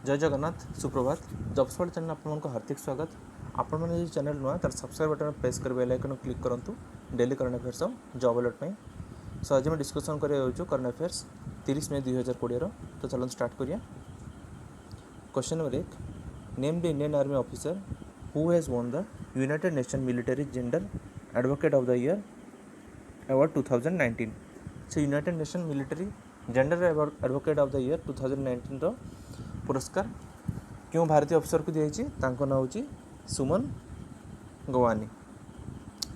जय जगन्नाथ सुप्रभात jobs world channel आपको हार्दिक स्वागत। आपण मैंने चैनल नुआ तार सब्सक्राइब बटन प्रेस कर बेल आइकन क्लिक करूँ daily current affairs job alert में। सो आज मैं डिस्कसन कर करंट अफेयर्स 30 मई 2020 तो चलो स्टार्ट करिया। Question number 1, name the Indian army officer who has won the United nation military gender advocate of the year award 2019। से United nation military gender advocate of the year 2019 रो पुरस्कार क्यों भारतीय अफसर को दिखाई ना हूँ सुमन गवानी।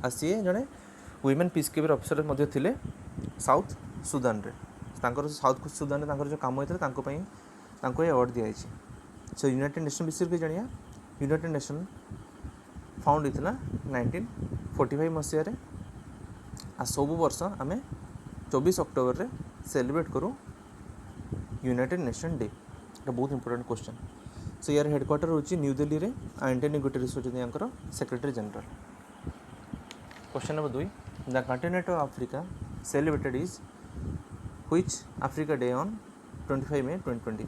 आ सी जड़े वुमेन पीस कीपर अफसर थे साउथ सुदान रे। साउथ सुदान रे जो काम होता है अवार्ड दिखाई। सो यूनाइटेड नेशन विषय के जानिया। यूनाइटेड नेशन फाउंड होता 1945 मसीह। आ सब वर्ष आम 24 अक्टोबर रे सेलिब्रेट करूँ यूनाइटेड नेशन डे। बहुत इंपोर्टेंट क्वेश्चन। सो यार हेडक्वार्टर होची न्यू दिल्ली रे। एंटोनियो गुटेरेस होचନ୍ତି यांकर secretary general. Question number 2, the continent of Africa celebrated is which Africa Day on 25 May 2020।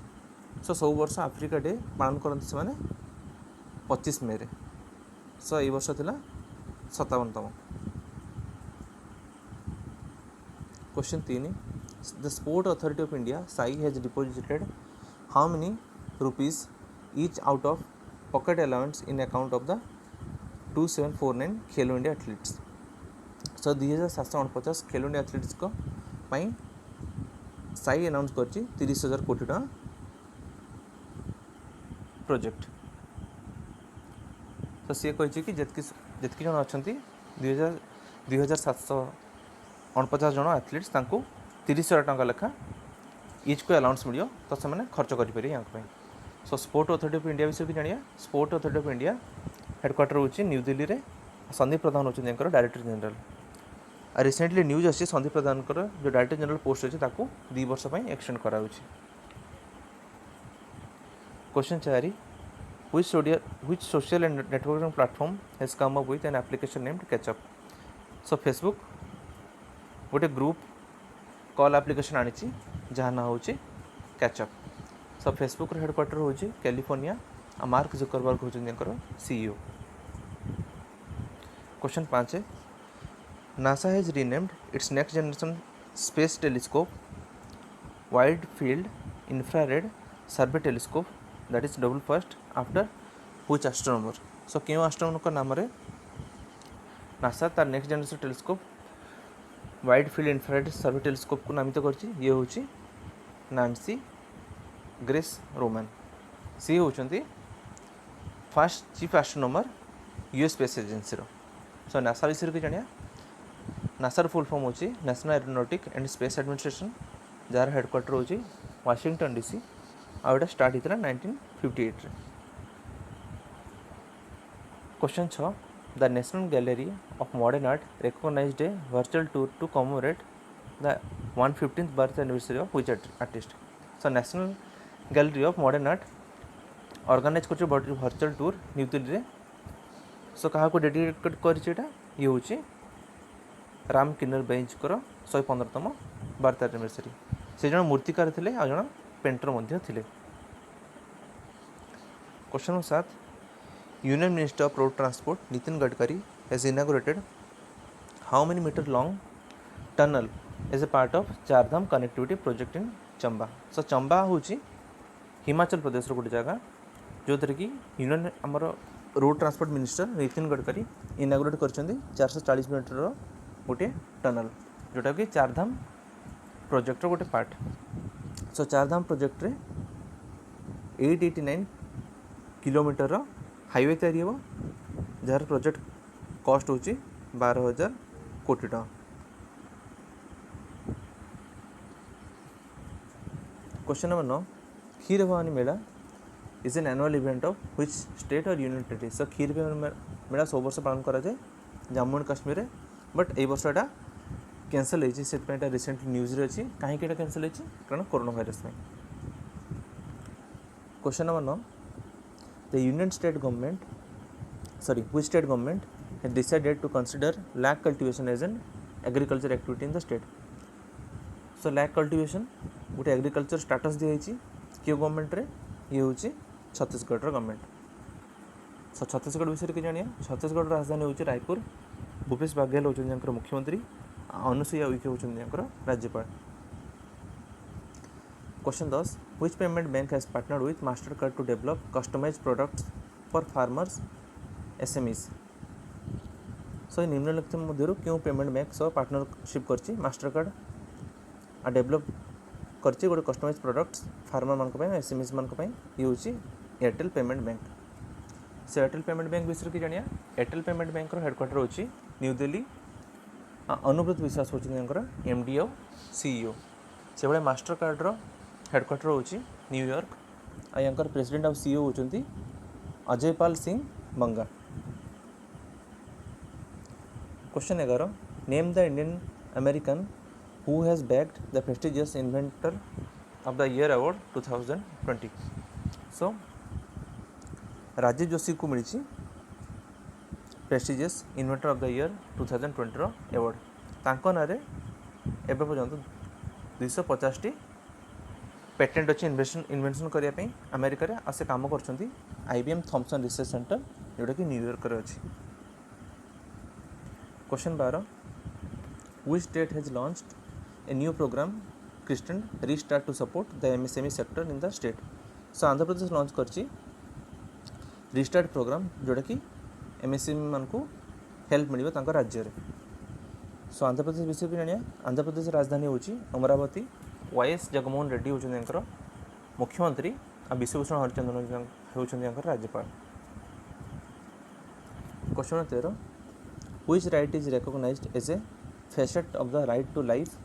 So सब वर्ष अफ्रीका डे पालन करते से माने 25 मई रे। सो ये वर्ष थिला 57तम। Question 3, the sport authority of India SAI has deposited how many rupees each out of pocket allowance in account of the 2749 Khelo India athletes. So 2749 Khelo India athletes को पाई साई अनाउंस कर 30,000 कोटी टका प्रोजेक्ट। तो सी कही कि जितकी जन अच्छा 2749 जन एथलीट्स 30,000 टका लेखा इच को अलाउंस मिलो तो से खर्च करेंगे यहाँ। सो स्पोर्ट अथॉरिटी ऑफ इंडिया विषय भी जानिया। Sport authority of India headquarter होची न्यू दिल्ली रे। संदीप प्रधान होचନ୍ତି यांकर डायरेक्टर जनरल। रिसेंटली न्यूज आसी संदीप प्रधान जो डायरेक्टर जनरल पोस्ट अच्छे 2 वर्ष एक्सटेंड करा। Question 4, which social and networking platform has come up with an application named Catchup. So Facebook गोटे ग्रुप कॉल एप्लिकेशन आनी जहाँ ना हूँ कैचअप। सो फेसबुक हेडक्वार्टर हूँ कैलिफोर्निया। मार्क जुकरबर्ग होकर CEO. Question 5, NASA has renamed its next generation space telescope wide field infrared survey telescope that is double first after which astronomer. So क्यों astronomer नाम रे NASA तार next generation telescope wide field infrared survey telescope को नामित करछि। ये होची Nancy Grace Roman. सी होचंती first chief astronomer US space agency रो। सो नासा विषय के जानिया। नासार फुल फॉर्म होची National Aeronautic and Space Administration जार हेडक्वार्टर होची वाशिंगटन डीसी। आउटा स्टार्ट होता 1958 रे। Question 6, the National Gallery of Modern Art recognized a virtual tour to commemorate the 115th birth anniversary of which artist। So National Gallery of Modern Art organise कर virtual tour New Delhi रे। So क्या dedicate कर ये हूँ राम किन्नर बेंचकर 115तम birth anniversary. से जन मूर्तिकार थे आ जन पेंटर थे। Question number 7, Union Minister of Road Transport Nitin Gadkari has inaugurated how many metre long tunnel as a part of Chardham connectivity project in Chamba. So Chamba हूँ हिमाचल प्रदेश गोटे जगह जो थी कि यूनियन आमर road transport minister Nitin Gadkari inaugurate कर 440 मीटर गोटे टनल जोटा कि चारधाम प्रोजेक्टर गोटे पार्ट। सो चारधाम प्रोजेक्ट रे 889 किलोमीटर हाईवे तैयारी हो जार प्रोजेक्ट कॉस्ट होची 12,000 कोटी टका। Question number 9, kheer Bhavani Mela is an annual event of which state और यूनियन टेरिटरी। सो खीर भवानी मेला सब वर्ष पालन करा जाए जम्मू एंड काश्मीर रे। बट ए वर्ष एटा कैंसल होइछि से रिसेंटली न्यूज रे अछि काहे कि एटा कैंसल होइछि कारण कोरोना वायरस में। Question number 9, the union state government which state government has decided to consider lakh cultivation as an agriculture activity in the state। So lakh cultivation गोटे agriculture status दिखाई क्यों government रे ये हूँ Chhattisgarh government. सो छत्तीसगढ़ विषय कि जानिए छत्तीसगढ़ राजधानी हूँ रायपुर। भूपेश बाघेल होकर मुख्यमंत्री, अनुसुईया उइके होकर राज्यपाल। Question 10 which payment bank has partnered with Mastercard to develop customised products for farmers SMEs. So निम्नलिखित मध्य क्यों पेमेंट बैंक सह पार्टनरशिप कर मास्टरकार्ड आ डेवलप कर गोटे कस्टमाइज प्रोडक्ट्स फार्मर मान एसएमईज मान ये हूँ एयरटेल पेमेंट बैंक। से एयरटेल पेमेंट बैंक विषय कि जानिया एयरटेल पेमेंट बैंक हेडक्वार्टर होची न्यू दिल्ली। अनुव्रत विश्वास होकर एमडी और सीईओ। से भाई मास्टरकार्डर हेडक्वार्टर होची न्यूयॉर्क। आंकर प्रेसिडेंट और सीईओ होचंती Ajaypal Singh Banga. Question 11 name the Indian American who has bagged the prestigious inventor of the year award 2020। So Rajeev Joshi को मिली prestigious inventor of the year 2020 award. तांको नारे एबे पर्यंत 250 पेटेंट अच्छी इन्वेंशन करने अमेरिका रे से काम कर IBM थॉमसन रिसर्च सेंटर जोटा कि न्यूयॉर्क रे अच्छी। Question 12 which state has launched a new program christened restart to support the MSME sector in the state. So Andhra Pradesh launch कर रिस्टार्ट प्रोग्राम जोटा कि MSME मान को हेल्प मिल राज्य में। सो आंध्र प्रदेश विषय भी जानिया आंध्र प्रदेश राजधानी हूँ अमरावती। YS जगनमोहन रेड्डी होकर मुख्यमंत्री और विश्वभूषण हरिचंदन होकर राज्यपाल। Question 13 which right is recognized as a facet of the right to life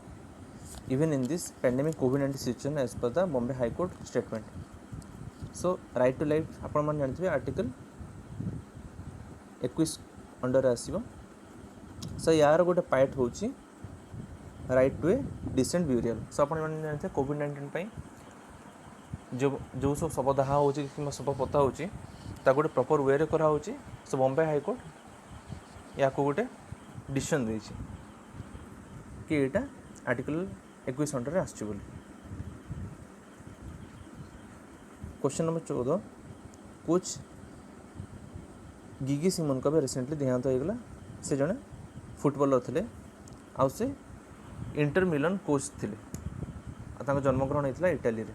even in this pandemic covid situation as per the Bombay high court statement. So right to life आपण मैंने जानते हैं आर्टिकल 21 अंडर आसो। सो यार गोटे पार्ट हूँ right to a decent burial. So आप जानते हैं कोविड-19 जो सब शवदाह हो शव पोता हो गोटे प्रॉपर वे कराऊ। सो बॉम्बे हाईकोर्ट या गोटे डिसीजन दे कि यहाँ आर्टिकल 21 अंडर आसो। Question number 14 coach Gigi Simone का भी रिसेंटली देहांत होगा। से जड़े फुटबॉलर थे आउ से इंटर मिलन कोच थे। जन्मग्रहण होता इटाली रे।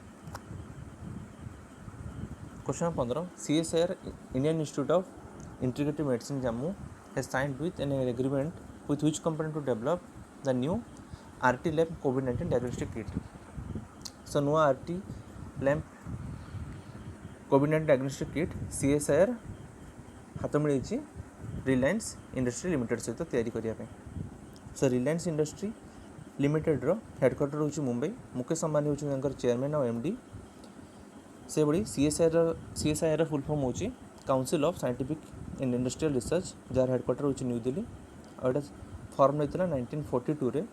Question 15 CSIR Indian Institute of Integrative Medicine Jammu has signed with an agreement with which company to develop the new RT lab कोविड-19 डायग्नोस्टिक किट। सो नुआ RT लैब कोविड-19 डायग्नोस्टिक किट CSIR हाथ मिली Reliance Industry Limited सहित तैयारी करने। So Reliance Industry Limited रो headquarter हूँ मुंबई। मुकेश अंबानी हूँ चेयरमैन और MD। से भाई CSIR फुल फॉर्म हूँ council of scientific and industrial research jar headquarter हूँ न्यू दिल्ली। और फॉर्म नहीं 1942 रे।